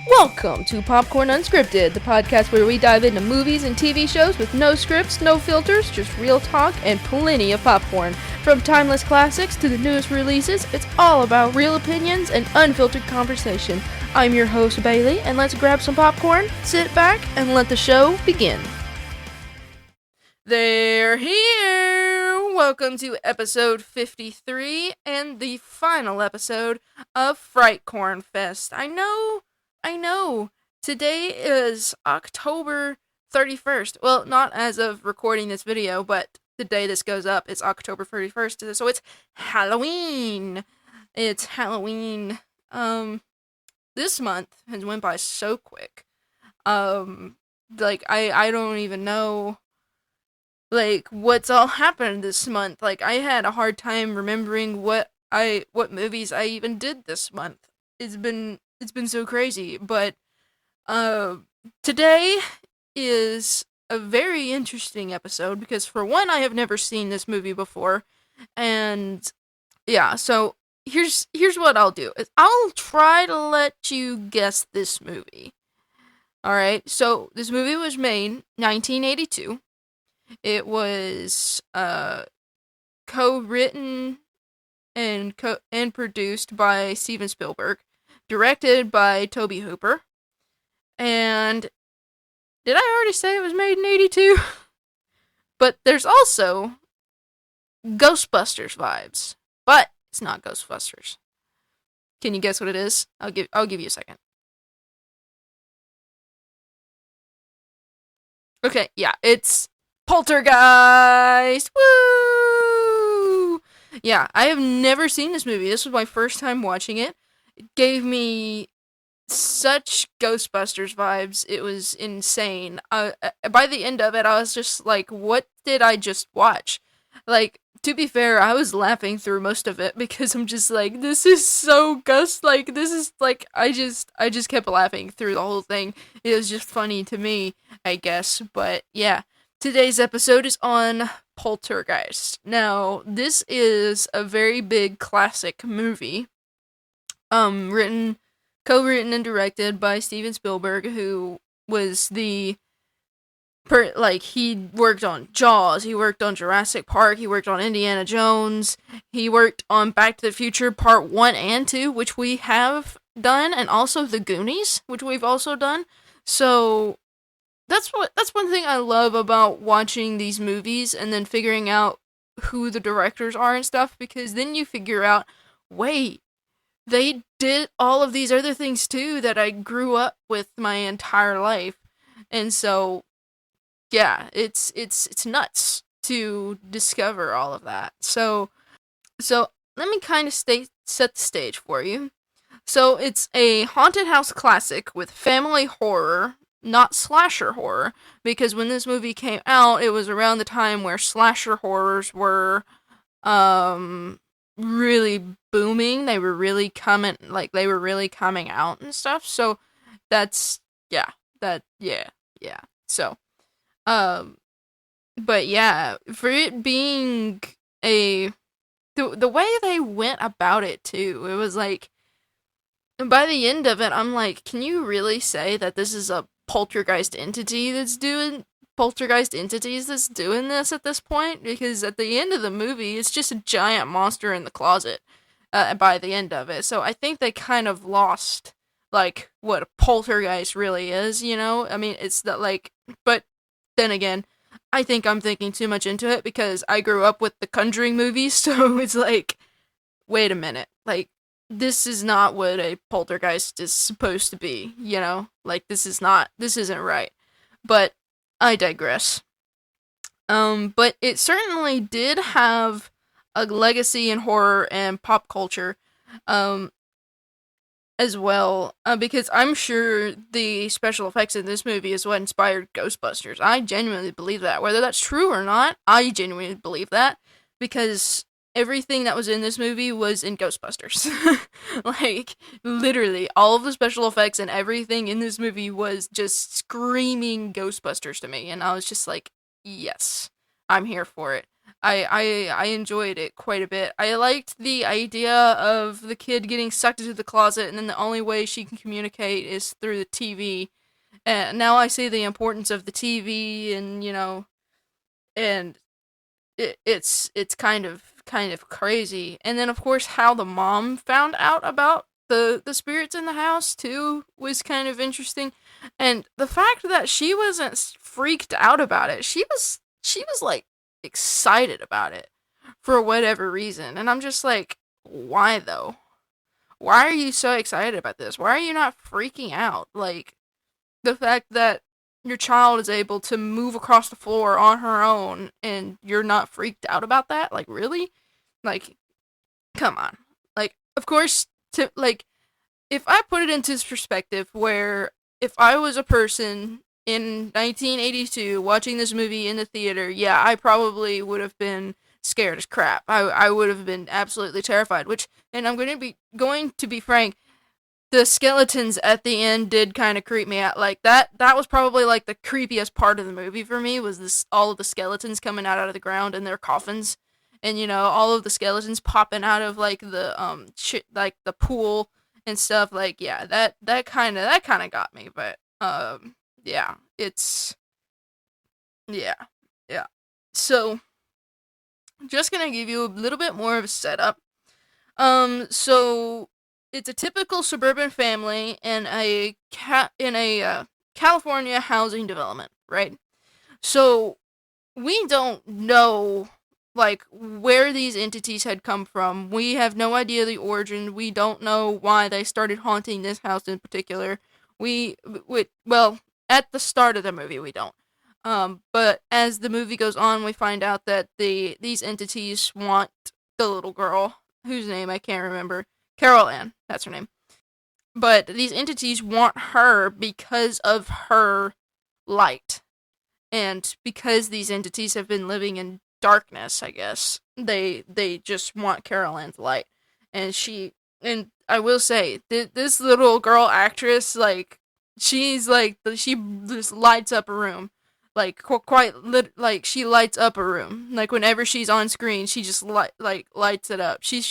Welcome to Popcorn Unscripted, the podcast where we dive into movies and TV shows with no scripts, no filters, just real talk and plenty of popcorn. From timeless classics to the newest releases, it's all about real opinions and unfiltered conversation. I'm your host, Bailey, and let's grab some popcorn, sit back, and let the show begin. They're here! Welcome to episode 53 and the final episode of Fright Corn Fest. I know. Today is October 31st. Well, not as of recording this video, but the day this goes up is October 31st, so it's Halloween. It's Halloween. This month has went by so quick. I don't even know, what's all happened this month. I had a hard time remembering what movies I even did this month. It's been so crazy, but today is a very interesting episode because, for one, I have never seen this movie before, and yeah, so here's what I'll do. I'll try to let you guess this movie. Alright, so this movie was made 1982. It was co-written and produced by Steven Spielberg, directed by Tobe Hooper, and did I already say it was made in 82? But there's also Ghostbusters vibes, but it's not Ghostbusters. Can you guess what it is? I'll give you a second. Okay, yeah, it's Poltergeist! Woo! Yeah, I have never seen this movie. This was my first time watching it. It gave me such Ghostbusters vibes. It was insane. By the end of it, I was just like, what did I just watch? To be fair, I was laughing through most of it because I'm just like, this is so this is I just kept laughing through the whole thing. It was just funny to me, I guess. But yeah, today's episode is on Poltergeist. Now, this is a very big classic movie. Co-written and directed by Steven Spielberg, who was he worked on Jaws, he worked on Jurassic Park, he worked on Indiana Jones, he worked on Back to the Future Part 1 and 2, which we have done, and also The Goonies, which we've also done. So that's one thing I love about watching these movies and then figuring out who the directors are and stuff, because then you figure out, wait, they did all of these other things too that I grew up with my entire life. And so, yeah, it's nuts to discover all of that. So let me kind of set the stage for you. So it's a haunted house classic with family horror, not slasher horror, because when this movie came out, it was around the time where slasher horrors were, really booming. They were really coming out and stuff. So that's yeah. So but yeah, for it being the way they went about it too, it was like, by the end of it, I'm like, can you really say that this is a poltergeist entities that's doing this at this point? Because at the end of the movie, it's just a giant monster in the closet by the end of it. So I think they kind of lost, what a poltergeist really is, you know? I mean, it's that, but then again, I think I'm thinking too much into it because I grew up with the Conjuring movies, so it's like, wait a minute, this is not what a poltergeist is supposed to be, you know? This isn't right. But I digress. But it certainly did have a legacy in horror and pop culture, as well, because I'm sure the special effects in this movie is what inspired Ghostbusters. I genuinely believe that. Whether that's true or not, I genuinely believe that, because everything that was in this movie was in Ghostbusters. Literally, all of the special effects and everything in this movie was just screaming Ghostbusters to me, and I was just like, yes, I'm here for it. I enjoyed it quite a bit. I liked the idea of the kid getting sucked into the closet, and then the only way she can communicate is through the TV. And now I see the importance of the TV, and and it's kind of crazy. And then of course how the mom found out about the spirits in the house too was kind of interesting. And the fact that she wasn't freaked out about it, she was like excited about it for whatever reason. And I'm just like, why though? Why are you so excited about this? Why are you not freaking out? Like, the fact that your child is able to move across the floor on her own and you're not freaked out about that? Like, really? Like, come on. Like, of course, if I put it into this perspective where if I was a person in 1982 watching this movie in the theater, yeah, I probably would have been scared as crap. I would have been absolutely terrified, and I'm going to be frank, the skeletons at the end did kind of creep me out. Like, that was probably like the creepiest part of the movie for me, was this all of the skeletons coming out of the ground in their coffins, and all of the skeletons popping out of like the like the pool and stuff. Like, yeah, that kind of got me. But yeah, it's yeah, yeah. So just gonna give you a little bit more of a setup. So it's a typical suburban family in a California housing development, right? So we don't know like where these entities had come from. We have no idea the origin. We don't know why they started haunting this house in particular. Well, at the start of the movie we don't. But as the movie goes on, we find out that these entities want the little girl, whose name I can't remember. Carol Ann, that's her name. But these entities want her because of her light. And because these entities have been living in darkness, I guess, they just want Carol Ann's light. And I will say, this little girl actress, like, she just lights up a room. Like, like, she lights up a room. Like, whenever she's on screen, she just lights it up. She's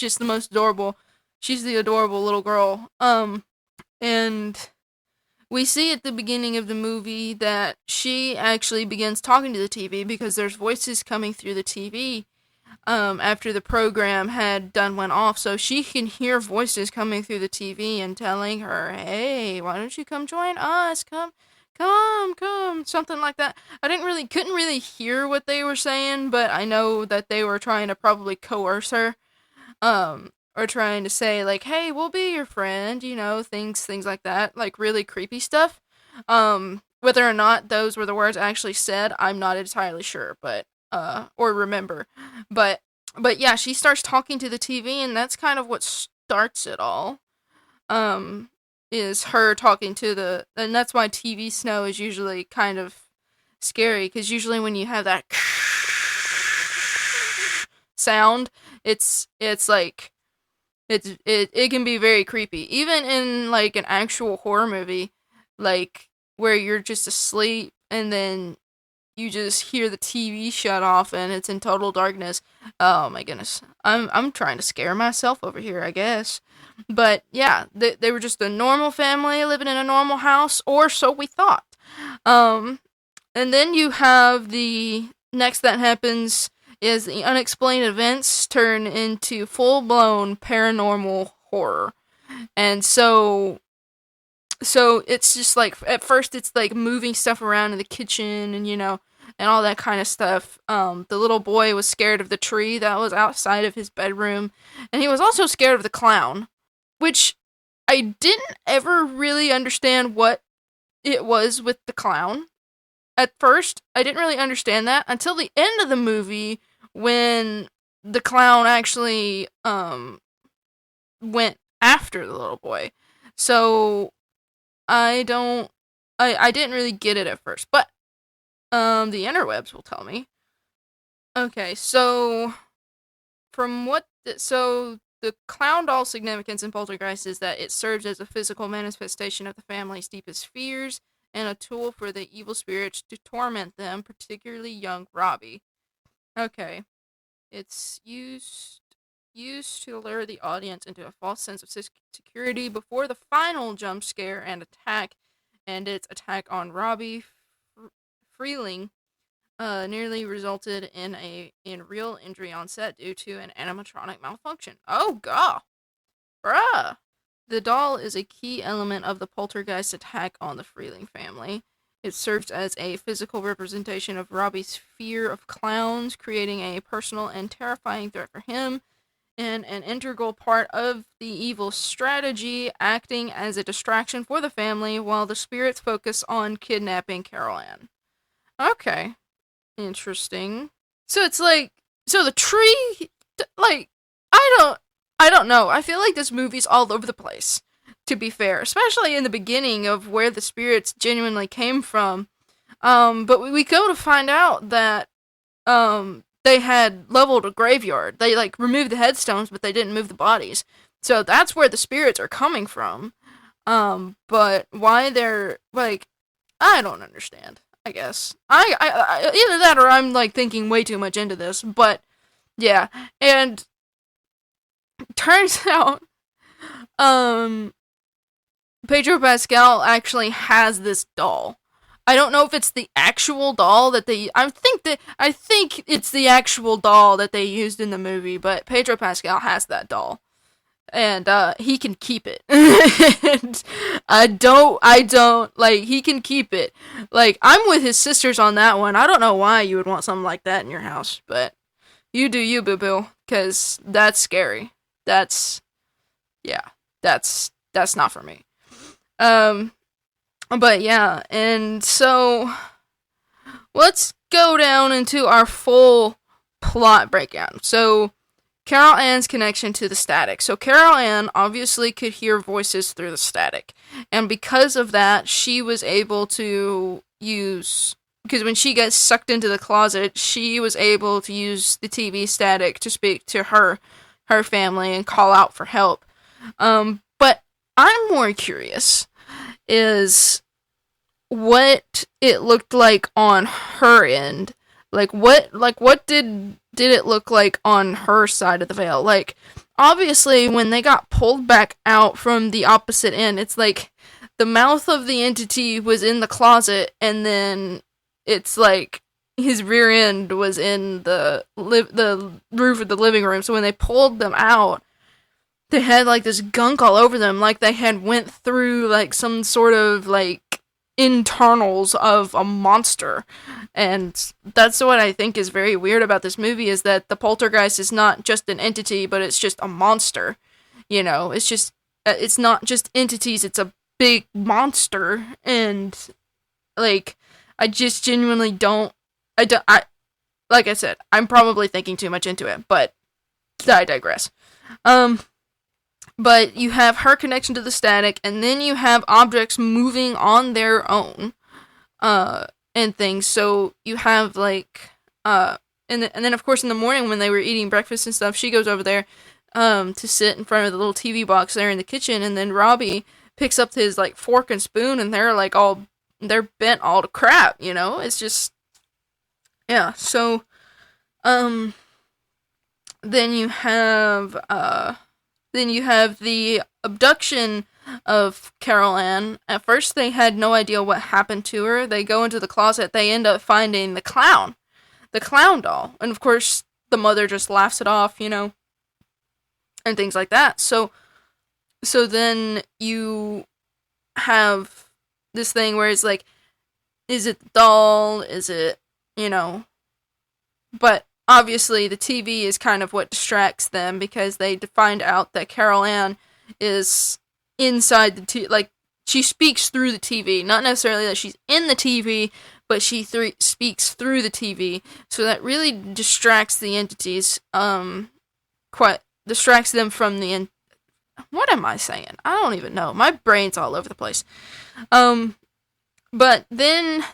the adorable little girl. And we see at the beginning of the movie that she actually begins talking to the TV because there's voices coming through the TV after the program went off. So she can hear voices coming through the TV and telling her, hey, why don't you come join us? Come, something like that. Couldn't really hear what they were saying, but I know that they were trying to probably coerce her. Or trying to say, like, hey, we'll be your friend, things like that, like really creepy stuff. Whether or not those were the words actually said, I'm not entirely sure, but, or remember. But yeah, she starts talking to the TV, and that's kind of what starts it all. Is her talking to and that's why TV snow is usually kind of scary, because usually when you have that sound, it's like, it can be very creepy, even in like an actual horror movie, like where you're just asleep and then you just hear the TV shut off and it's in total darkness. Oh my goodness, I'm trying to scare myself over here, I guess. But yeah, they were just a normal family living in a normal house, or so we thought. And then you have the next that happens is the unexplained events turn into full-blown paranormal horror. And so it's just like, at first it's like moving stuff around in the kitchen and and all that kind of stuff. The little boy was scared of the tree that was outside of his bedroom, and he was also scared of the clown, which I didn't ever really understand what it was with the clown. At first, I didn't really understand that until the end of the movie, when the clown actually went after the little boy. So I didn't really get it at first, but the interwebs will tell me. Okay, so the clown doll's significance in Poltergeist is that it serves as a physical manifestation of the family's deepest fears and a tool for the evil spirits to torment them, particularly young Robbie. Okay. It's used to lure the audience into a false sense of security before the final jump scare and attack, and its attack on Robbie Freeling nearly resulted in real injury on set due to an animatronic malfunction. Oh god, bruh. The doll is a key element of the Poltergeist attack on the Freeling family. It serves as a physical representation of Robbie's fear of clowns, creating a personal and terrifying threat for him, and an integral part of the evil strategy, acting as a distraction for the family while the spirits focus on kidnapping Carol Ann. Okay. Interesting. So it's like, so the tree, like, I don't know. I feel like this movie's all over the place, to be fair, especially in the beginning of where the spirits genuinely came from. But we go to find out that, they had leveled a graveyard. They, like, removed the headstones, but they didn't move the bodies. So that's where the spirits are coming from. But why they're, like, I don't understand, I guess. I either that or I'm, like, thinking way too much into this, but, yeah. And turns out, Pedro Pascal actually has this doll. I don't know if it's the actual doll that they... I think it's the actual doll that they used in the movie, but Pedro Pascal has that doll. And, he can keep it. And I don't, like, he can keep it. Like, I'm with his sisters on that one. I don't know why you would want something like that in your house, but you do you, boo-boo, because that's scary. That's not for me. But yeah, and so let's go down into our full plot breakdown. So, Carol Ann's connection to the static. So, Carol Ann obviously could hear voices through the static. And because of that, she was able to use... Because when she got sucked into the closet, she was able to use the TV static to speak to her family and call out for help. But I'm more curious is what it looked like on her end. What did it look like on her side of the veil? Like, obviously, when they got pulled back out from the opposite end, it's like the mouth of the entity was in the closet, and then it's like his rear end was in the roof of the living room. So when they pulled them out, they had, like, this gunk all over them, like they had went through, like, some sort of, like, internals of a monster. And that's what I think is very weird about this movie, is that the poltergeist is not just an entity, but it's just a monster. You know, it's just, it's not just entities, it's a big monster. And, like, I just genuinely don't, like I said, I'm probably thinking too much into it, but I digress. But you have her connection to the static, and then you have objects moving on their own, and things. So you have, like, and then of course in the morning when they were eating breakfast and stuff, she goes over there, to sit in front of the little TV box there in the kitchen, and then Robbie picks up his, like, fork and spoon, and they're bent all to crap, you know? It's just, yeah, so, then you have the abduction of Carol Ann. At first, they had no idea what happened to her. They go into the closet. They end up finding the clown doll. And, of course, the mother just laughs it off, you know, and things like that. So then you have this thing where it's like, is it the doll? Is it, you know, but obviously, the TV is kind of what distracts them, because they find out that Carol Ann is inside the TV. Like, she speaks through the TV. Not necessarily that she's in the TV, but she speaks through the TV. So that really distracts the entities. Distracts them from the... What am I saying? I don't even know. My brain's all over the place. But then...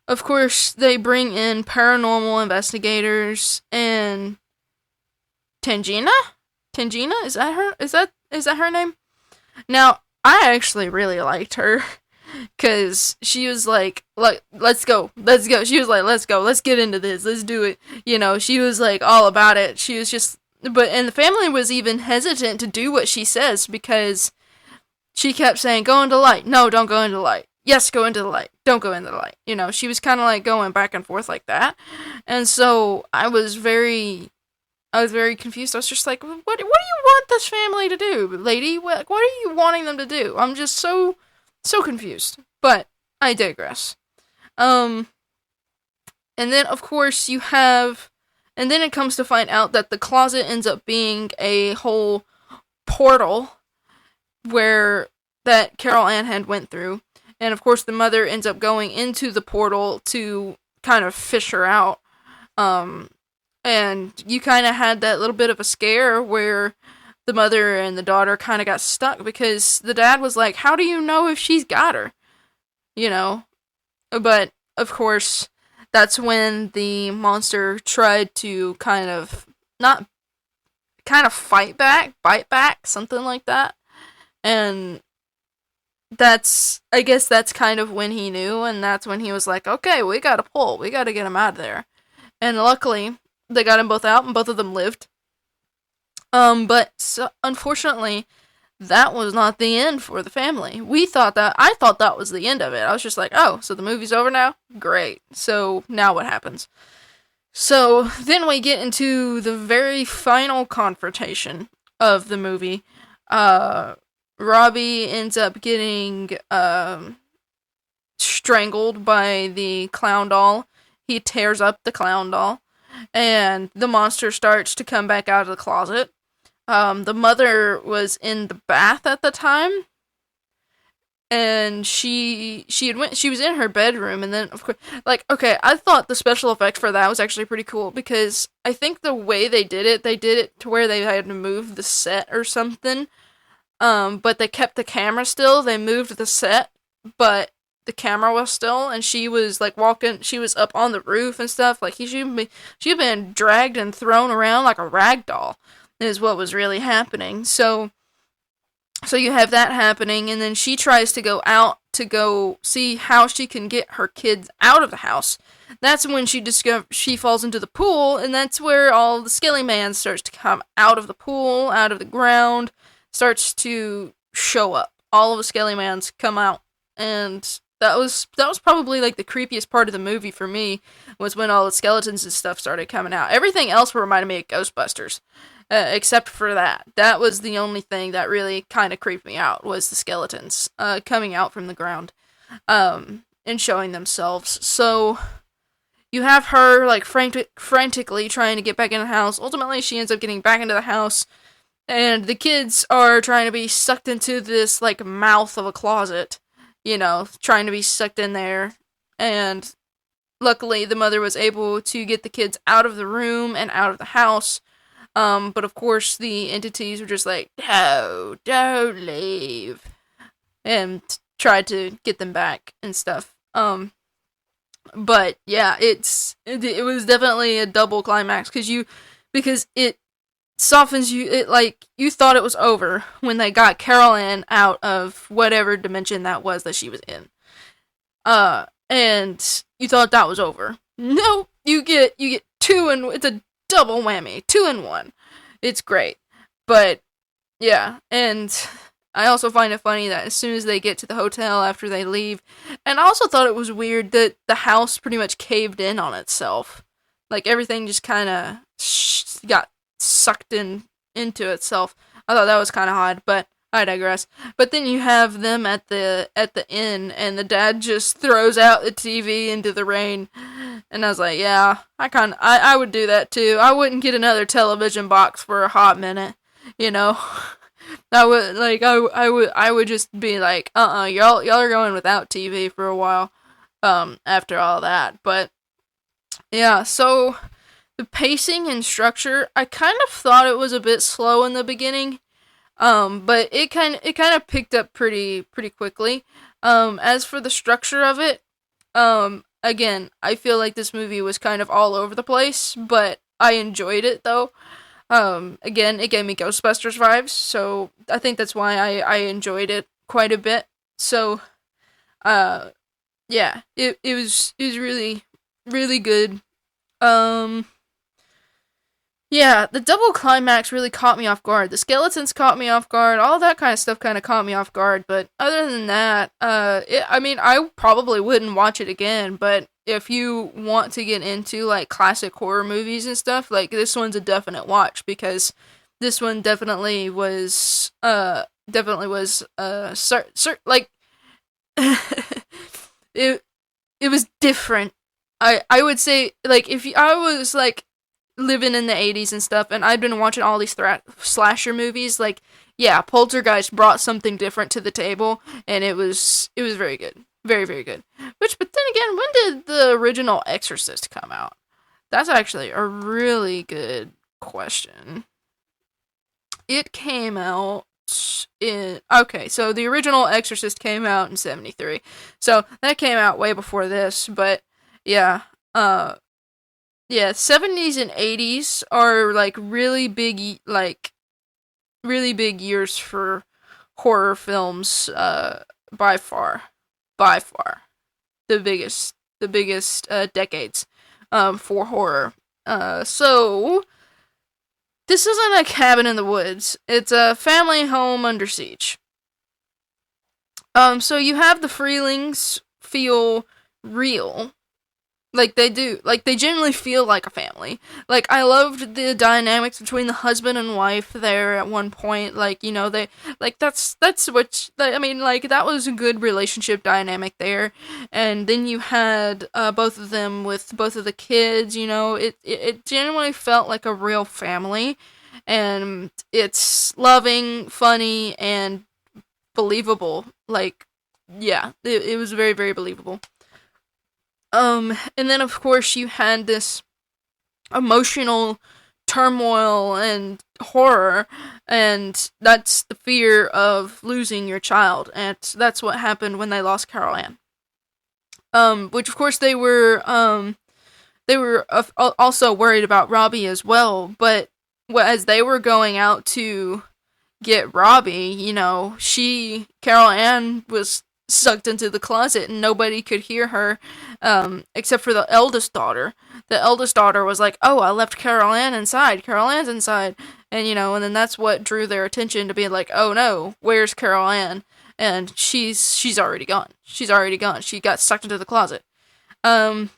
Of course, they bring in paranormal investigators and Tangina? Is that her name? Now, I actually really liked her. because she was like, let's go. She was like, let's go, let's get into this, let's do it. She was like all about it. She was just, and the family was even hesitant to do what she says because she kept saying, go into the light. No, don't go into the light. Yes, go into the light. Don't go into the light. She was kind of like going back and forth like that. And so I was very confused. I was just like, what do you want this family to do, lady? What are you wanting them to do? I'm just so confused. But I digress. And then, of course, and then it comes to find out that the closet ends up being a whole portal where that Carol Ann had went through. And of course the mother ends up going into the portal to kind of fish her out. And you kind of had that little bit of a scare where the mother and the daughter kind of got stuck because the dad was like, how do you know if she's got her? But of course that's when the monster tried to bite back, something like that. And I guess that's kind of when he knew, and that's when he was like, okay, we gotta get him out of there. And luckily, they got them both out, and both of them lived. But unfortunately, that was not the end for the family. I thought that was the end of it. I was just like, oh, so the movie's over now? Great. So now what happens? So then we get into the very final confrontation of the movie. Robbie ends up getting strangled by the clown doll. He tears up the clown doll, and the monster starts to come back out of the closet. The mother was in the bath at the time, and she was in her bedroom, and then of course, I thought the special effect for that was actually pretty cool because I think the way they did it to where they had to move the set or something. But they kept the camera still. They moved the set, but the camera was still, and she was like walking. She was up on the roof and stuff. Like she'd been dragged and thrown around like a rag doll. Is what was really happening. So you have that happening, and then she tries to go out to go see how she can get her kids out of the house. That's when she falls into the pool, and that's where all the Skelly Man starts to come out of the pool, out of the ground. Starts to show up. All of the Skelly Mans come out, and that was probably like the creepiest part of the movie for me was when all the skeletons and stuff started coming out. Everything else reminded me of Ghostbusters, except for that. That was the only thing that really kind of creeped me out was the skeletons coming out from the ground and showing themselves. So you have her like frantically trying to get back in the house. Ultimately, she ends up getting back into the house. And the kids are trying to be sucked into this, like, mouth of a closet, trying to be sucked in there. And luckily, the mother was able to get the kids out of the room and out of the house. But of course, the entities were just like, no, don't leave. And tried to get them back and stuff. But yeah, it was definitely a double climax because it softens you. It like you thought it was over when they got Carol Ann out of whatever dimension that was that she was in. And you thought that was over. No, you get two and it's a double whammy, 2 in 1. It's great. But yeah, and I also find it funny that as soon as they get to the hotel after they leave, and I also thought it was weird that the house pretty much caved in on itself. Like everything just kind of got sucked into itself. I thought that was kind of odd, but I digress. But then you have them at the inn, and the dad just throws out the TV into the rain. And I was like, yeah, I would do that too. I wouldn't get another television box for a hot minute, I would just be like, y'all are going without TV for a while, after all that. But yeah, so the pacing and structure, I kind of thought it was a bit slow in the beginning, but it kind of picked up pretty quickly. As for the structure of it, again, I feel like this movie was kind of all over the place, but I enjoyed it though. Again, it gave me Ghostbusters vibes, so I think that's why I enjoyed it quite a bit. So, Yeah, it was really, really good. Um, yeah, the double climax really caught me off guard. The skeletons caught me off guard. All that kind of stuff kind of caught me off guard. But other than that, I mean, I probably wouldn't watch it again. But if you want to get into like classic horror movies and stuff, like this one's a definite watch because this one definitely was, like it it was different. I would say like if I was like living in the 80s and stuff and I'd been watching all these slasher movies, like yeah, Poltergeist brought something different to the table and it was very good. Very, very good. But then again, when did the original Exorcist come out? That's actually a really good question. It came out okay, so the original Exorcist came out in 73. So that came out way before this, but yeah, yeah, 70s and 80s are like really big years for horror films, by far. By far. The biggest decades for horror. So this isn't a cabin in the woods. It's a family home under siege. So you have the Freelings feel real. Like they do. Like they genuinely feel like a family. Like I loved the dynamics between the husband and wife there at one point. Like, you know, they like that's what I mean, like that was a good relationship dynamic there. And then you had both of them with both of the kids, you know, it genuinely felt like a real family. And it's loving, funny, and believable. Like, yeah, it was very, very believable. And then of course you had this emotional turmoil and horror, and that's the fear of losing your child, and that's what happened when they lost Carol Ann. Which of course they were also worried about Robbie as well, but as they were going out to get Robbie, you know, Carol Ann was sucked into the closet and nobody could hear her, except for the eldest daughter. The eldest daughter was like, oh, I left Carol Ann inside. Carol Ann's inside. And, you know, and then that's what drew their attention to being like, oh no, where's Carol Ann? And she's already gone. She's already gone. She got sucked into the closet. But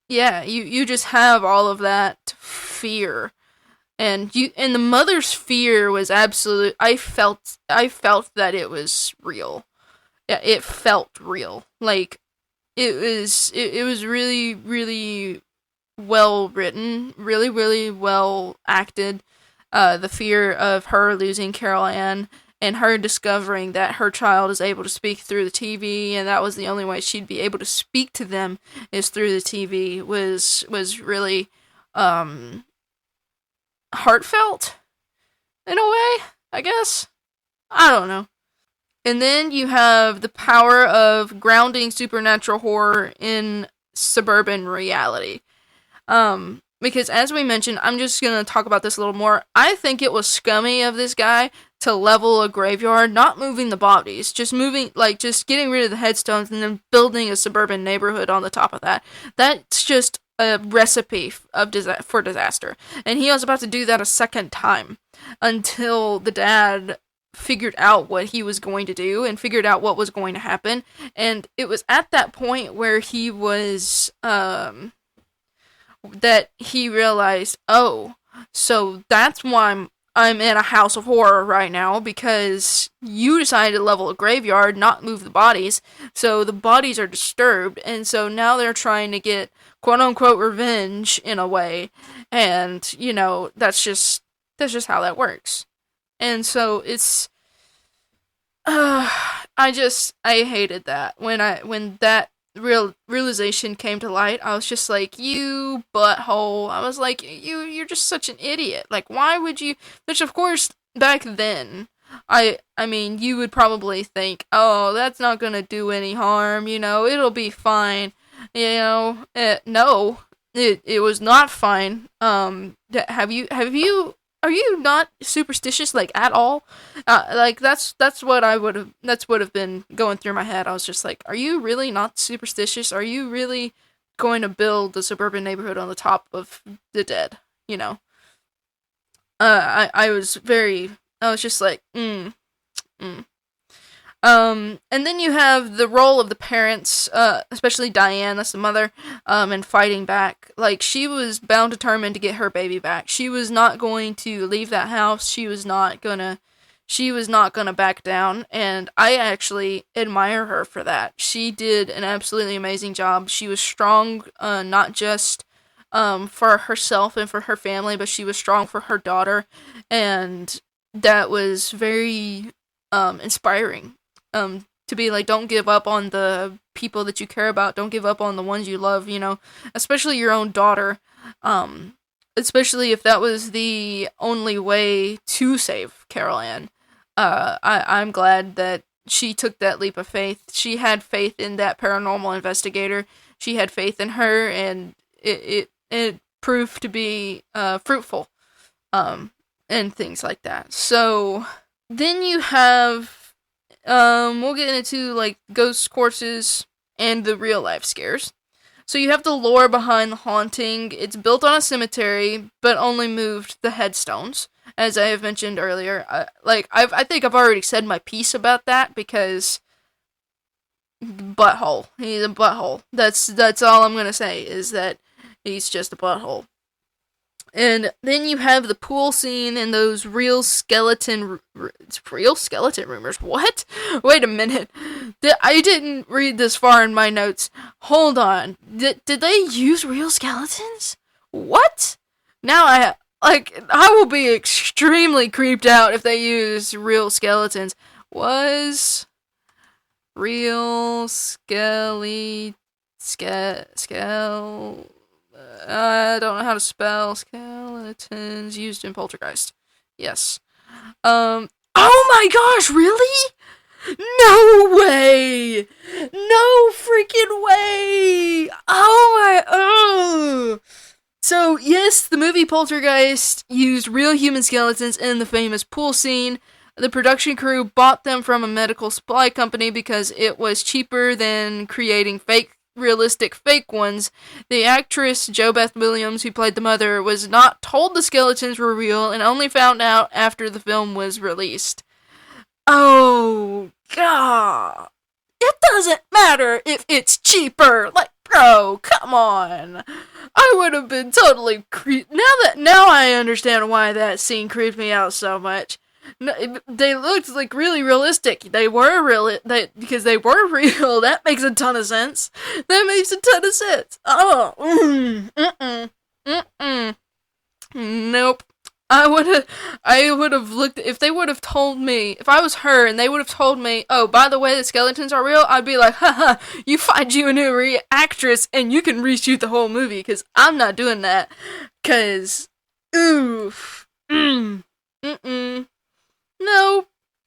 yeah, you just have all of that fear. And the mother's fear was absolute. I felt that it was real. Yeah, it felt real. Like it was really, really well written, really, really well acted. The fear of her losing Carol Ann and her discovering that her child is able to speak through the TV, and that was the only way she'd be able to speak to them is through the TV was really heartfelt in a way, I guess. I don't know. And then you have the power of grounding supernatural horror in suburban reality. Because as we mentioned, I'm just going to talk about this a little more. I think it was scummy of this guy to level a graveyard, not moving the bodies, just getting rid of the headstones and then building a suburban neighborhood on the top of that. That's just a recipe for disaster. And he was about to do that a second time until the dad figured out what he was going to do and figured out what was going to happen. And it was at that point where he was, that he realized, oh, so that's why I'm in a house of horror right now, because you decided to level a graveyard, not move the bodies, so the bodies are disturbed, and so now they're trying to get quote-unquote revenge in a way, and, you know, that's just how that works. And so it's, I hated that. When that realization came to light, I was just like, you butthole. I was like, you're just such an idiot. Like, why would you? Which, of course, back then, I mean, you would probably think, oh, that's not gonna do any harm, you know, it'll be fine, you know. No, it was not fine. Have you are you not superstitious, like, at all? Like, that's what that's what have been going through my head. I was just like, are you really not superstitious? Are you really going to build a suburban neighborhood on the top of the dead? You know? I was just like, mm. And then you have the role of the parents, especially Diane, that's the mother, and fighting back. Like, she was bound determined to get her baby back. She was not going to leave that house. She was not gonna back down, and I actually admire her for that. She did an absolutely amazing job. She was strong, not just, for herself and for her family, but she was strong for her daughter, and that was very, inspiring. To be like, don't give up on the people that you care about, don't give up on the ones you love, you know, especially your own daughter, especially if that was the only way to save Carol Ann. I'm glad that she took that leap of faith. She had faith in that paranormal investigator. She had faith in her, and it proved to be, fruitful, and things like that. So, then you have, we'll get into, like, ghost courses and the real life scares. So you have the lore behind the haunting. It's built on a cemetery, but only moved the headstones, as I have mentioned earlier. I think I've already said my piece about that, because butthole. He's a butthole. That's all I'm gonna say, is that he's just a butthole. And then you have the pool scene and those real skeleton rumors. What? Wait a minute. I didn't read this far in my notes. Hold on. Did they use real skeletons? What? Now I will be extremely creeped out if they use real skeletons. Was real I don't know how to spell skeletons used in Poltergeist. Yes. Oh my gosh, really? No way! No freaking way! Oh. So, yes, the movie Poltergeist used real human skeletons in the famous pool scene. The production crew bought them from a medical supply company because it was cheaper than creating realistic fake ones. The actress JoBeth Williams, who played the mother, was not told the skeletons were real and only found out after the film was released. Oh, God. It doesn't matter if it's cheaper. Like, bro, come on. I would have been totally creeped. Now I understand why that scene creeped me out so much. No, they looked like really realistic. They were real. Because they were real. That makes a ton of sense. Oh, Nope. I would have looked, if they would have told me, if I was her and they would have told me, oh, by the way, the skeletons are real, I'd be like, haha, you find you a new actress and you can reshoot the whole movie, because I'm not doing that. Because, oof. No.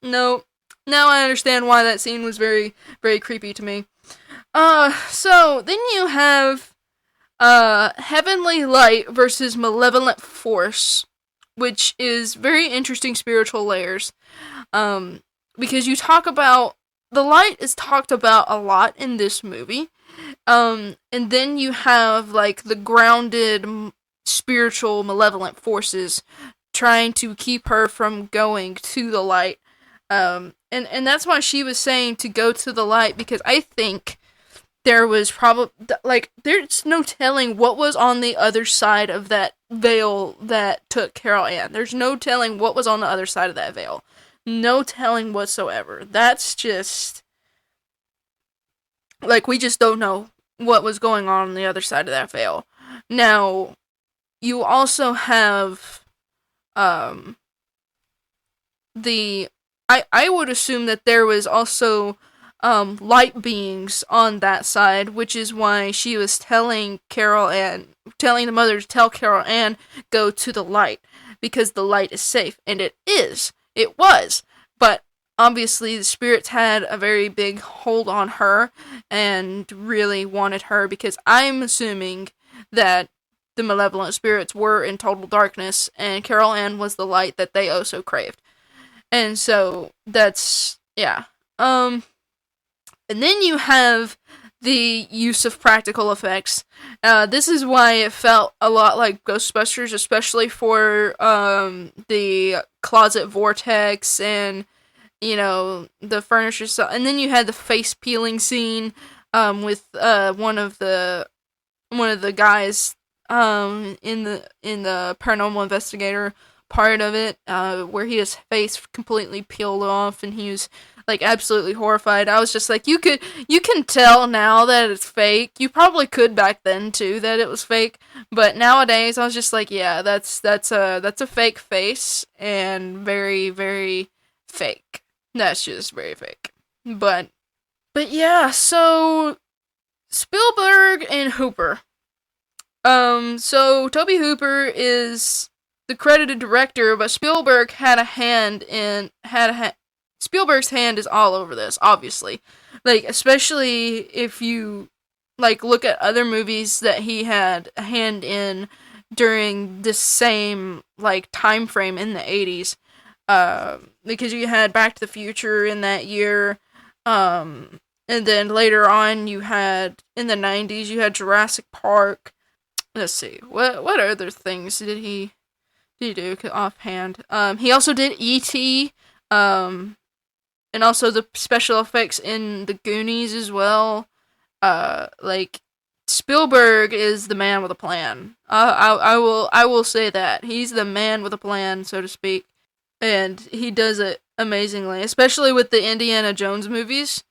Now I understand why that scene was very, very creepy to me. So, then you have, Heavenly Light versus Malevolent Force, which is very interesting spiritual layers. Because you talk about, the light is talked about a lot in this movie. And then you have, like, the grounded, spiritual, malevolent forces trying to keep her from going to the light. And that's why she was saying to go to the light, because I think there was probably, like, there's no telling what was on the other side of that veil that took Carol Ann. There's no telling what was on the other side of that veil. No telling whatsoever. That's just, like, we just don't know what was going on the other side of that veil. Now, you also have, I would assume that there was also, light beings on that side, which is why she was telling the mother to tell Carol Ann, go to the light, because the light is safe, and it was, but obviously the spirits had a very big hold on her, and really wanted her, because I'm assuming that the malevolent spirits were in total darkness, and Carol Ann was the light that they also craved. And so that's, yeah. And then you have the use of practical effects. This is why it felt a lot like Ghostbusters, especially for the closet vortex and, you know, the furniture stuff. And then you had the face peeling scene with one of the guys in the paranormal investigator part of it, where his face completely peeled off and he was like absolutely horrified. I was just like, you can tell now that it's fake. You probably could back then too that it was fake, but nowadays I was just like, yeah, that's a fake face and very, very fake. That's just very fake. But yeah, so Spielberg and Hooper. So Tobe Hooper is the credited director, but Spielberg had a hand in Spielberg's hand is all over this, obviously. Like, especially if you like look at other movies that he had a hand in during this same like time frame in the 80s. Because you had Back to the Future in that year, and then later on you had in the 90s you had Jurassic Park. Let's see, what other things did he do offhand? He also did E.T., and also the special effects in the Goonies as well. Like, Spielberg is the man with a plan. I will say that he's the man with a plan, so to speak, and he does it amazingly, especially with the Indiana Jones movies.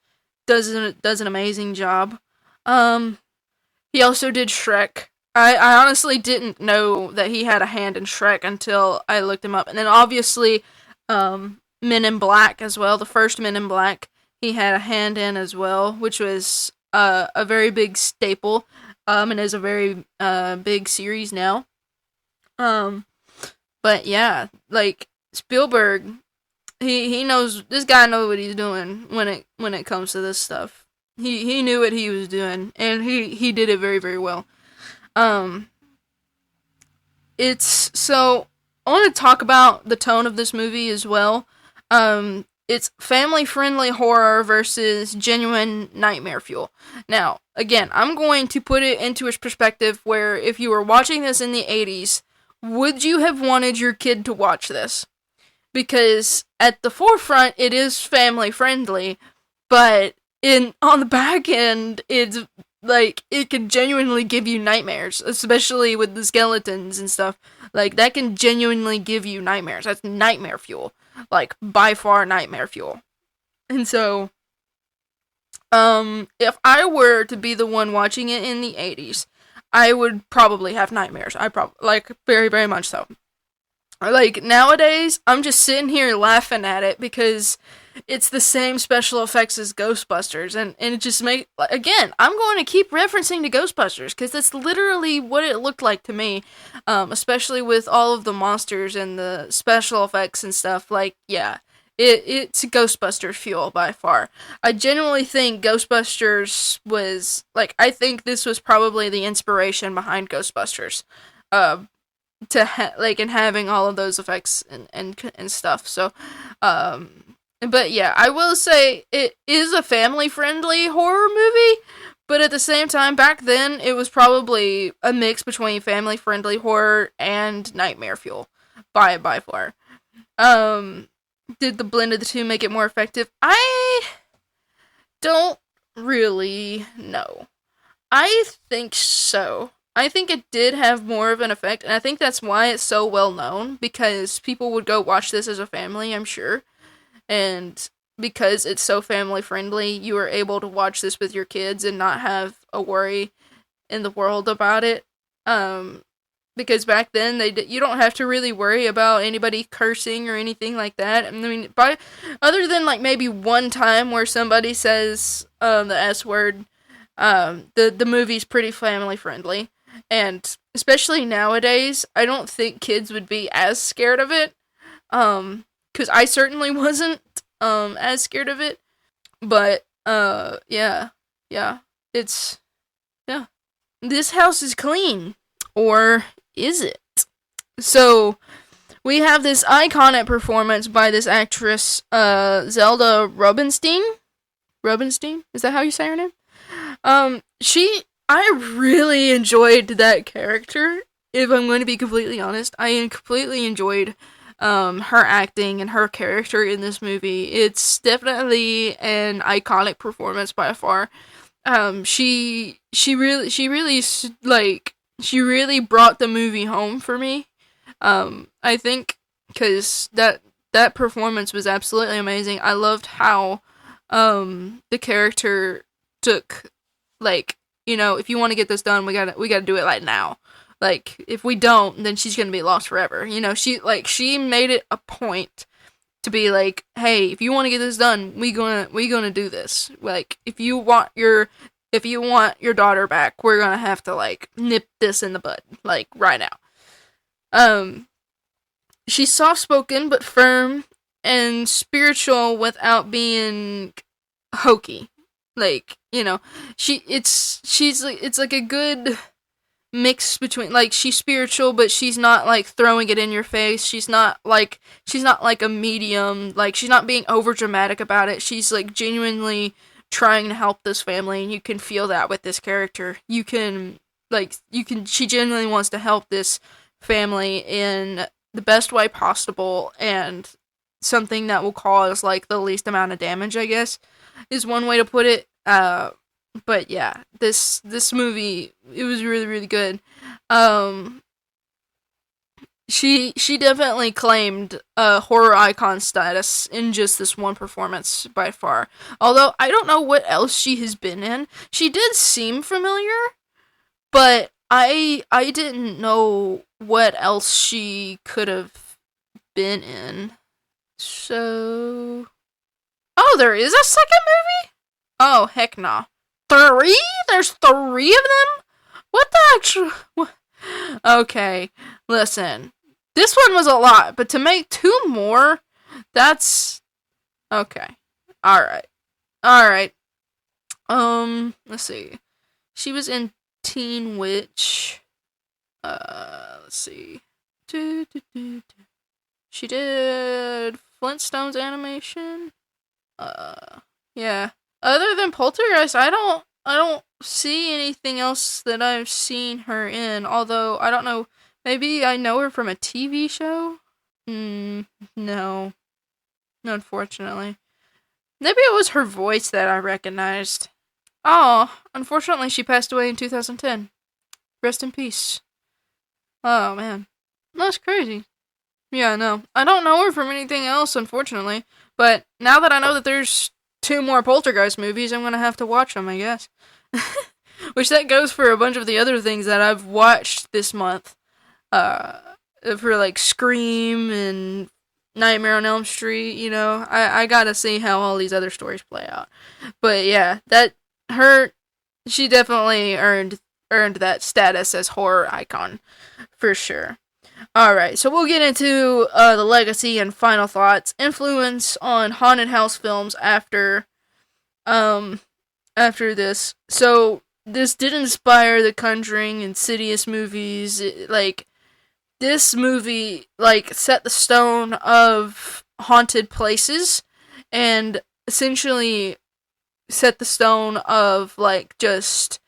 Does an amazing job. He also did Shrek. I honestly didn't know that he had a hand in Shrek until I looked him up, and then obviously, Men in Black as well. The first Men in Black, he had a hand in as well, which was a very big staple, and is a very big series now. But yeah, like Spielberg, he knows, this guy knows what he's doing when it comes to this stuff. He knew what he was doing, and he did it very, very well. It's so I want to talk about the tone of this movie as well. It's family-friendly horror versus genuine nightmare fuel. Now, again, I'm going to put it into a perspective where if you were watching this in the 80s, would you have wanted your kid to watch this? Because at the forefront, it is family-friendly, but on the back end, it's like, it can genuinely give you nightmares, especially with the skeletons and stuff. Like, that can genuinely give you nightmares. That's nightmare fuel. Like, by far nightmare fuel. And so, if I were to be the one watching it in the 80s, I would probably have nightmares. Like, very, very much so. Like, nowadays, I'm just sitting here laughing at it because it's the same special effects as Ghostbusters, and it just again, I'm going to keep referencing to Ghostbusters, because that's literally what it looked like to me, especially with all of the monsters and the special effects and stuff. Like, yeah, it's Ghostbusters fuel by far. I genuinely think Ghostbusters was, like, I think this was probably the inspiration behind Ghostbusters, and having all of those effects and stuff, so, but yeah, I will say it is a family-friendly horror movie, but at the same time, back then, it was probably a mix between family-friendly horror and nightmare fuel, by far. Did the blend of the two make it more effective? I don't really know. I think so. I think it did have more of an effect, and I think that's why it's so well known, because people would go watch this as a family, I'm sure. And because it's so family friendly, you are able to watch this with your kids and not have a worry in the world about it. Because back then you don't have to really worry about anybody cursing or anything like that. I mean, other than like maybe one time where somebody says the S word, the movie's pretty family friendly. And especially nowadays, I don't think kids would be as scared of it. Because I certainly wasn't as scared of it. But, yeah. It's, yeah. This house is clean. Or is it? So, we have this iconic performance by this actress, Zelda Rubinstein. Rubinstein? Is that how you say her name? I really enjoyed that character. If I'm going to be completely honest, I completely enjoyed her acting and her character in this movie. It's definitely an iconic performance by far. She really brought the movie home for me. I think because that performance was absolutely amazing. I loved how the character took, like, if you want to get this done, we gotta do it like now. Like, if we don't, then she's gonna be lost forever. She made it a point to be like, hey, if you want to get this done, we gonna do this. Like, if you want your daughter back, we're gonna have to, like, nip this in the bud, like, right now. She's soft-spoken but firm and spiritual without being hokey. Like, it's like a good mix between, like, she's spiritual, but she's not, like, throwing it in your face. She's not like a medium. Like, she's not being over dramatic about it. She's, like, genuinely trying to help this family, and you can feel that with this character. She genuinely wants to help this family in the best way possible, and something that will cause, like, the least amount of damage, I guess, is one way to put it. But yeah, this movie, it was really, really good. She definitely claimed horror icon status in just this one performance by far. Although I don't know what else she has been in. She did seem familiar, but I didn't know what else she could have been in. So, oh, there is a second movie? Oh, heck no. 3? There's 3 of them? What the actual... Okay, listen. This one was a lot, but to make 2 more, that's... Okay. Alright. Let's see. She was in Teen Witch. Let's see. She did Flintstones animation. Yeah. Other than Poltergeist, I don't see anything else that I've seen her in. Although, I don't know, maybe I know her from a TV show? No. Unfortunately. Maybe it was her voice that I recognized. Oh, unfortunately she passed away in 2010. Rest in peace. Oh, man. That's crazy. Yeah, no. I don't know her from anything else, unfortunately. But now that I know that there's 2 more Poltergeist movies, I'm gonna have to watch them, I guess. Which that goes for a bunch of the other things that I've watched this month. For, like, Scream and Nightmare on Elm Street, I gotta see how all these other stories play out. But yeah, she definitely earned that status as horror icon, for sure. Alright, so we'll get into the legacy and final thoughts, influence on haunted house films after this. So, this did inspire the Conjuring, Insidious movies. This movie, set the stone of haunted places, and essentially set the stone of, just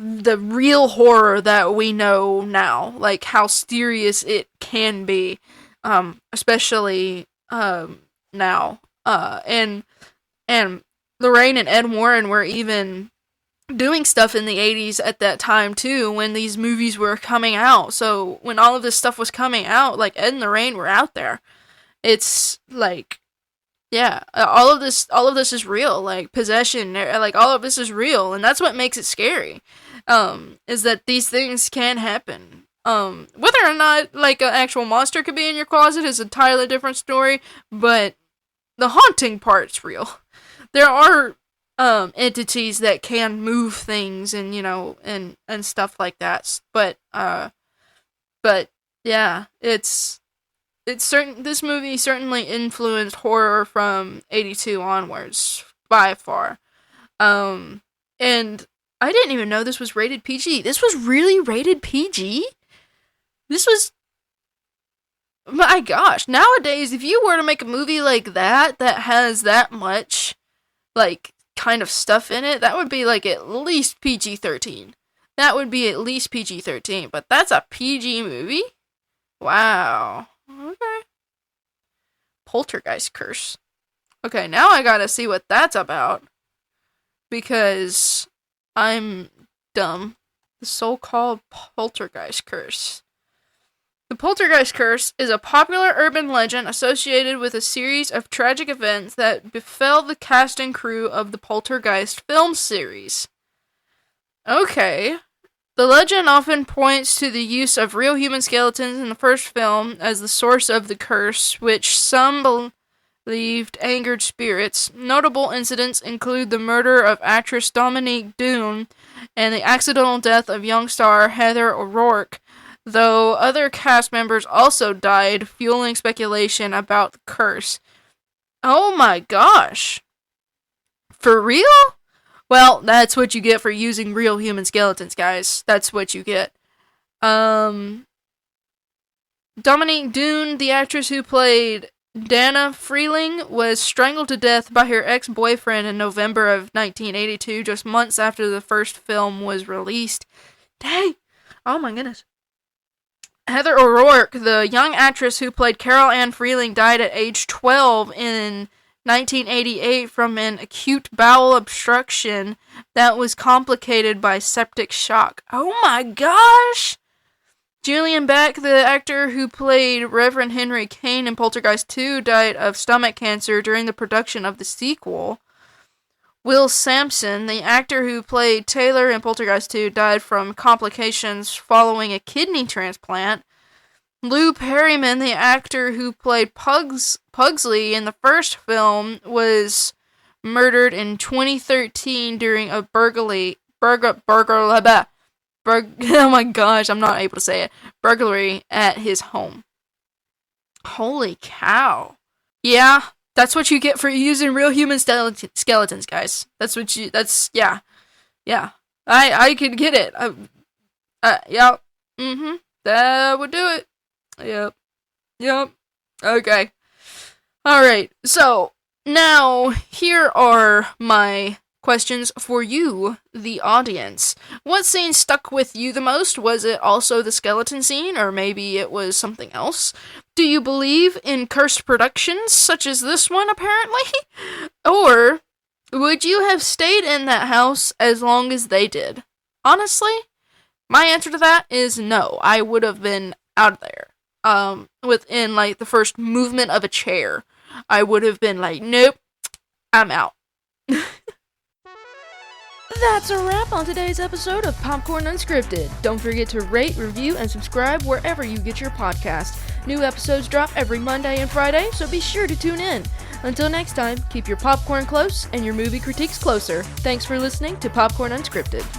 the real horror that we know now, like how serious it can be, especially now. And Lorraine and Ed Warren were even doing stuff in the 80s at that time too, when these movies were coming out. So when all of this stuff was coming out, Ed and Lorraine were out there. It's yeah, all of this is real, possession, all of this is real, and that's what makes it scary. Is that these things can happen. Whether or not, an actual monster could be in your closet is a entirely different story, but the haunting part's real. There are, entities that can move things and, and stuff like that, but yeah, this movie certainly influenced horror from 82 onwards, by far. And I didn't even know this was rated PG. This was really rated PG? This was... My gosh, nowadays, if you were to make a movie like that has that much, like, kind of stuff in it, that would be, like, at least PG-13. That would be at least PG-13, but that's a PG movie? Wow. Okay. Poltergeist curse. Okay, now I gotta see what that's about. Because I'm dumb. The so-called Poltergeist curse. The Poltergeist curse is a popular urban legend associated with a series of tragic events that befell the cast and crew of the Poltergeist film series. Okay. The legend often points to the use of real human skeletons in the first film as the source of the curse, which some believed angered spirits. Notable incidents include the murder of actress Dominique Dune and the accidental death of young star Heather O'Rourke, though other cast members also died, fueling speculation about the curse. Oh my gosh. For real? Well, that's what you get for using real human skeletons, guys. That's what you get. Dominique Dune, the actress who played Dana Freeling, was strangled to death by her ex-boyfriend in November of 1982, just months after the first film was released. Dang! Oh my goodness. Heather O'Rourke, the young actress who played Carol Ann Freeling, died at age 12 in 1988 from an acute bowel obstruction that was complicated by septic shock. Oh my gosh! Julian Beck, the actor who played Reverend Henry Kane in Poltergeist 2, died of stomach cancer during the production of the sequel. Will Sampson, the actor who played Taylor in Poltergeist 2, died from complications following a kidney transplant. Lou Perryman, the actor who played Pugsley in the first film, was murdered in 2013 during a burglary at his home. Holy cow. Yeah, that's what you get for using real human skeletons, guys. Yeah. I could get it. Yep. That would do it. Yep. Okay. Alright, so, now, here are my questions for you, the audience. What scene stuck with you the most? Was it also the skeleton scene, or maybe it was something else? Do you believe in cursed productions, such as this one, apparently? Or would you have stayed in that house as long as they did? Honestly, my answer to that is no. I would have been out of there. Within, like, the first movement of a chair. I would have been like, nope, I'm out. That's a wrap on today's episode of Popcorn Unscripted. Don't forget to rate, review, and subscribe wherever you get your podcast. New episodes drop every Monday and Friday, so be sure to tune in. Until next time, keep your popcorn close and your movie critiques closer. Thanks for listening to Popcorn Unscripted.